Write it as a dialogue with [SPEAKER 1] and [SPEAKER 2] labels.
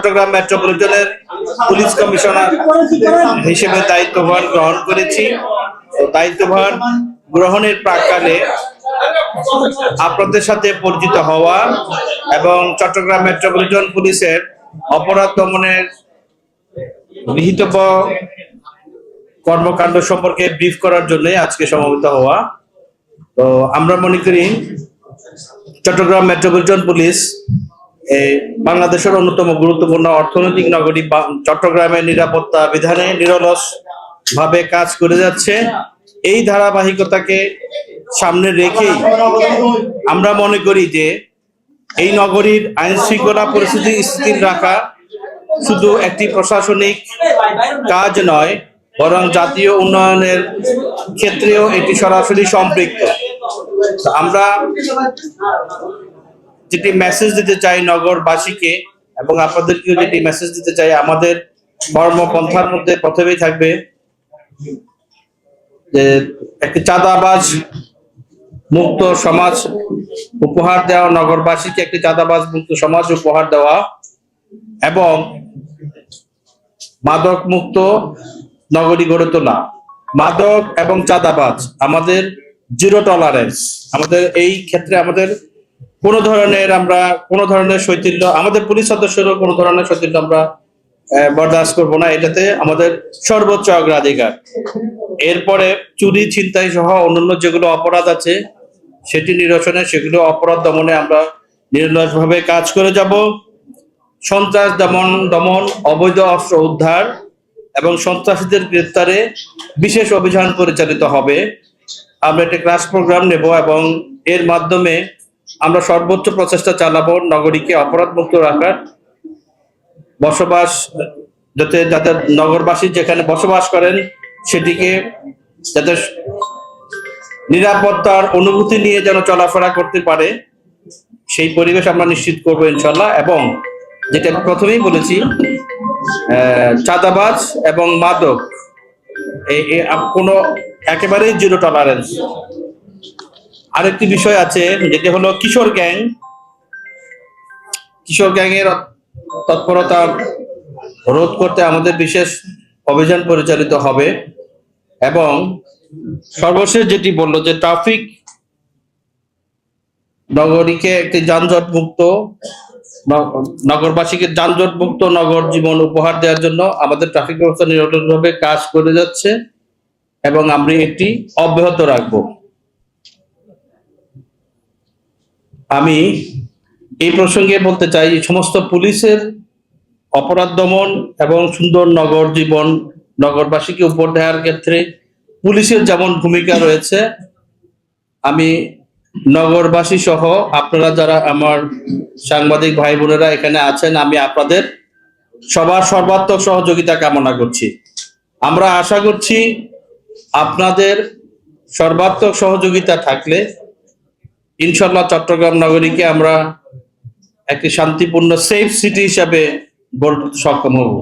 [SPEAKER 1] Chittagong মেট্রোপলিটনের police commissioner হিসেবে দায়িত্বভার গ্রহণ করেছি। দায়িত্বভার গ্রহণের প্রাক্কালে আপনাদের সাথে পরিচিত হওয়া এবং চট্টগ্রাম মেট্রোপলিটন পুলিশের অপরাধ দমনের গৃহীত কর্মকাণ্ড সম্পর্কে ব্রিফ করার জন্য আজকে সমবেত হওয়া। তো আমরা মনে করি চট্টগ্রাম মেট্রোপলিটন পুলিশ বাংলাদেশের অন্যতম গুরুত্বপূর্ণ অর্থনৈতিক নগরী চট্টগ্রামের নিরাপত্তা বিধানে নিরলস ভাবে কাজ করে যাচ্ছে। এই ধারাবাহিকতাকে সামনে রেখেই আমরা মনে করি যে এই নগরীর আইন শৃঙ্খলা পরিস্থিতি স্থির রাখা শুধু একটি প্রশাসনিক কাজ নয়, বরং জাতীয় উন্নয়নের ক্ষেত্রেও এটি সরাসরি সম্পৃক্ত। আমরা যেটি মেসেজ দিতে চাই নগরবাসীকে এবং আপনাদেরকেও যেটি মেসেজ দিতে চাই, আমাদের কর্মপন্থার মধ্যে প্রথমেই থাকবে যে একটি চাঁদাবাজ মুক্ত সমাজ উপহার দেওয়া, নগরবাসীকে একটি চাঁদাবাজ মুক্ত সমাজ উপহার দেওয়া এবং মাদক মুক্ত নগরী গড়ে তোলা। মাদক এবং চাঁদাবাজ আমাদের জিরো টলারেন্স। আমাদের এই ক্ষেত্রে আমাদের কোনো ধরনের শৈথিল্য, আমাদের পুলিশ সদস্যরও কোনো ধরনের শৈথিল্য আমরা বরদাস্ত করবো না। এটাতে আমাদের সর্বোচ্চ অগ্রাধিকার। এরপরে চুরি, ছিনতাই সহ অন্যান্য যেগুলো অপরাধ আছে সেটি নিরসনে, সেগুলো অপরাধ দমনে আমরা নিরলসভাবে কাজ করে যাব। সন্ত্রাস দমন, অবৈধ অস্ত্র উদ্ধার এবং সন্ত্রাসীদের গ্রেপ্তারে বিশেষ অভিযান পরিচালিত হবে। আমরা একটা ক্লাস প্রোগ্রাম নেব এবং এর মাধ্যমে আমরা সর্বোচ্চ প্রচেষ্টা চালাবো নগরীকে অপরাধ মুক্ত রাখার। বসবাস যাতে নগরবাসী যেখানে বসবাস করেন সেটিকে যাতে নিরাপত্তার অনুভূতি নিয়ে যেন চলাফেরা করতে পারে, সেই পরিবেশ আমরা নিশ্চিত করবো ইনশাল্লাহ। এবং যেটা আমি প্রথমেই বলেছি, চাঁদাবাজ এবং মাদক কোনো একেবারেই জিরো টলারেন্স। আরেকটি বিষয় আছে যেটি হলো কিশোর গ্যাংয়ের তৎপরতা রোধ করতে আমাদের বিশেষ অভিযান পরিচালিত হবে। এবং সর্বশেষ যেটি বললো যে ট্রাফিক নগরীকে একটি যানজট মুক্ত নগরবাসীকে যানজট মুক্ত নগর জীবন উপহার দেওয়ার জন্য আমাদের ট্রাফিক ব্যবস্থা নিরলসভাবে কাজ করে যাচ্ছে এবং আমরা এটি অব্যাহত রাখব। আমি এই প্রসঙ্গে বলতে চাই, সমস্ত পুলিশের অপরাধ দমন এবং সুন্দর নগর জীবন নগরবাসীকে উপহার দেওয়ার ক্ষেত্রে পুলিশের যেমন ভূমিকা রয়েছে, আমি নগরবাসী সহ আপনারা যারা আমার সাংবাদিক ভাই বোনেরা এখানে আছেন, আমি আপনাদের সবার সর্বাত্মক সহযোগিতা কামনা করছি। আমরা আশা করছি আপনাদের সর্বাত্মক সহযোগিতা থাকলে ইনশাল্লাহ চট্টগ্রাম নগরীকে আমরা একটি শান্তিপূর্ণ সেফ সিটি হিসাবে গড়ে তুলতে সক্ষম হব।